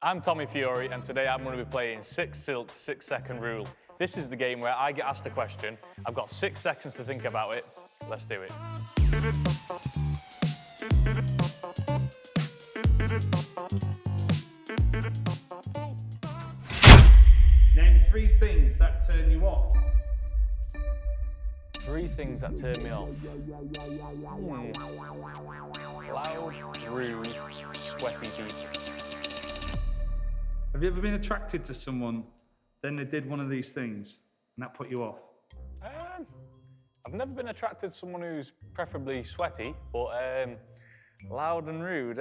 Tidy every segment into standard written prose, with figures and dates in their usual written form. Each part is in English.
I'm Tommy Fury, and today I'm going to be playing SikSilk, 6 Second Rule. This is the game where I get asked a question. I've got 6 seconds to think about it. Let's do it. Name 3 things that turn you off. 3 things that turn me off. Loud, rude, sweaty people. Have you ever been attracted to someone, then they did one of these things, and that put you off? I've never been attracted to someone who's preferably sweaty, but loud and rude,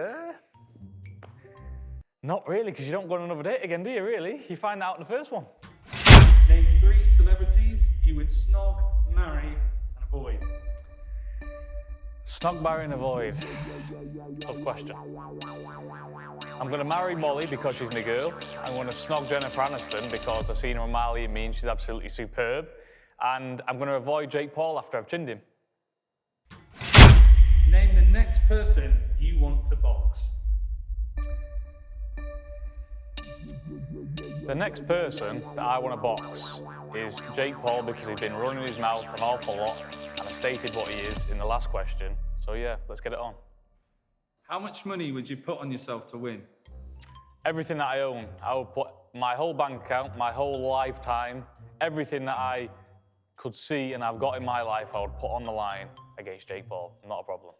not really, because you don't go on another date again, do you, really? You find out in the first one. Name 3 celebrities you would snog, marry, and avoid. Snog, marry, and avoid. Tough question. I'm going to marry Molly because she's my girl. I'm going to snog Jennifer Aniston because I've seen her on Marley and Me and she's absolutely superb. And I'm going to avoid Jake Paul after I've chinned him. Name the next person you want to box. The next person that I want to box is Jake Paul because he's been running his mouth an awful lot and I stated what he is in the last question. So yeah, let's get it on. How much money would you put on yourself to win? Everything that I own. I would put my whole bank account, my whole lifetime, everything that I could see and I've got in my life, I would put on the line against Jake Paul. Not a problem.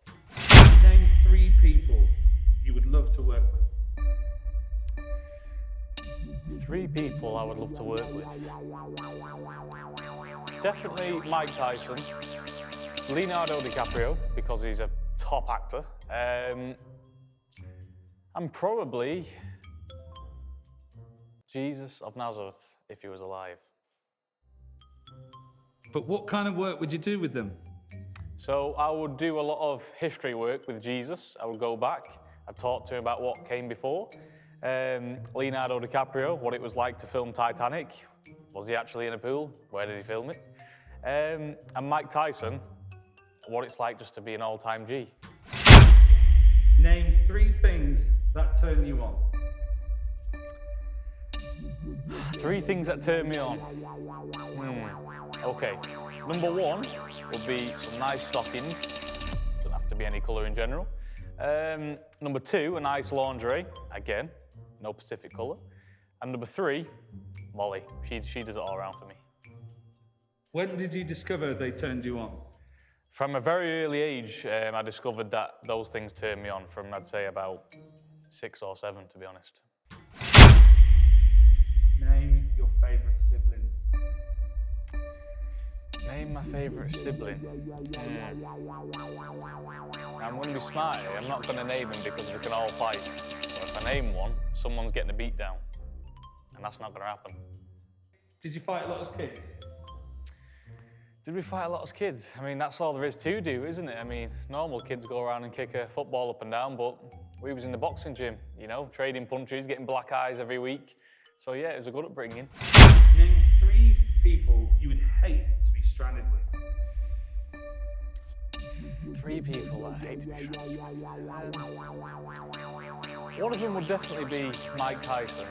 Name 3 people you would love to work with. 3 people I would love to work with. Definitely Mike Tyson, Leonardo DiCaprio, because he's a top actor, and probably Jesus of Nazareth, if he was alive. But what kind of work would you do with them? So I would do a lot of history work with Jesus. I would go back, I'd talk to him about what came before. Leonardo DiCaprio, what it was like to film Titanic. Was he actually in a pool? Where did he film it? And Mike Tyson, what it's like just to be an all-time G. Name 3 things that turn you on. 3 things that turn me on. Okay, number 1 would be some nice stockings. Doesn't have to be any colour in general. Number 2, a nice lingerie. Again, no specific colour. And number 3, Molly. She does it all around for me. When did you discover they turned you on? From a very early age, I discovered that those things turned me on from, I'd say, about 6 or 7, to be honest. Name your favourite sibling. Name my favourite sibling. I'm going to be smart here. I'm not going to name them because we can all fight. So if I name one, someone's getting a beat down. And that's not going to happen. Did you fight a lot as kids? Did we fight a lot as kids? I mean, that's all there is to do, isn't it? I mean, normal kids go around and kick a football up and down, but we was in the boxing gym, you know, trading punches, getting black eyes every week. So yeah, it was a good upbringing. Name 3 people you would hate to be stranded with. 3 people that I hate to be stranded with. One of them would definitely be Mike Tyson,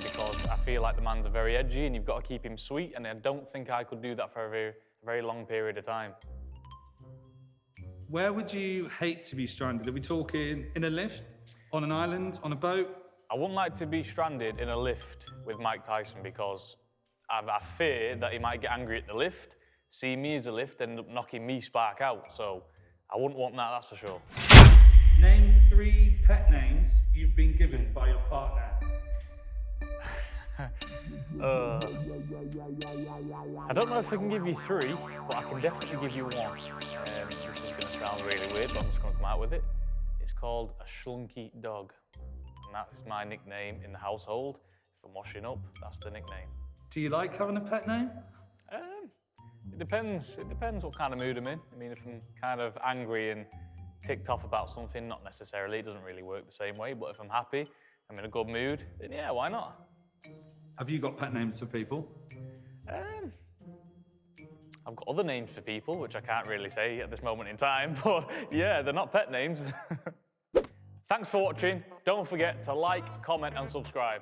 because I feel like the man's very edgy and you've got to keep him sweet, and I don't think I could do that for a very long period of time. Where would you hate to be stranded? Are we talking in a lift, on an island, on a boat? I wouldn't like to be stranded in a lift with Mike Tyson because I fear that he might get angry at the lift, see me as a lift, and end up knocking me spark out. So I wouldn't want that, that's for sure. Name 3 pet names you've been given by your partner. I don't know if I can give you 3, but I can definitely give you 1. This is going to sound really weird, but I'm just going to come out with it. It's called a slunky dog. And that's my nickname in the household. If I'm washing up, that's the nickname. Do you like having a pet name? It depends. It depends what kind of mood I'm in. I mean, if I'm kind of angry and ticked off about something, not necessarily. It doesn't really work the same way. But if I'm happy, I'm in a good mood, then yeah, why not? Have you got pet names for people? I've got other names for people, which I can't really say at this moment in time. But yeah, they're not pet names. Thanks for watching. Don't forget to like, comment and subscribe.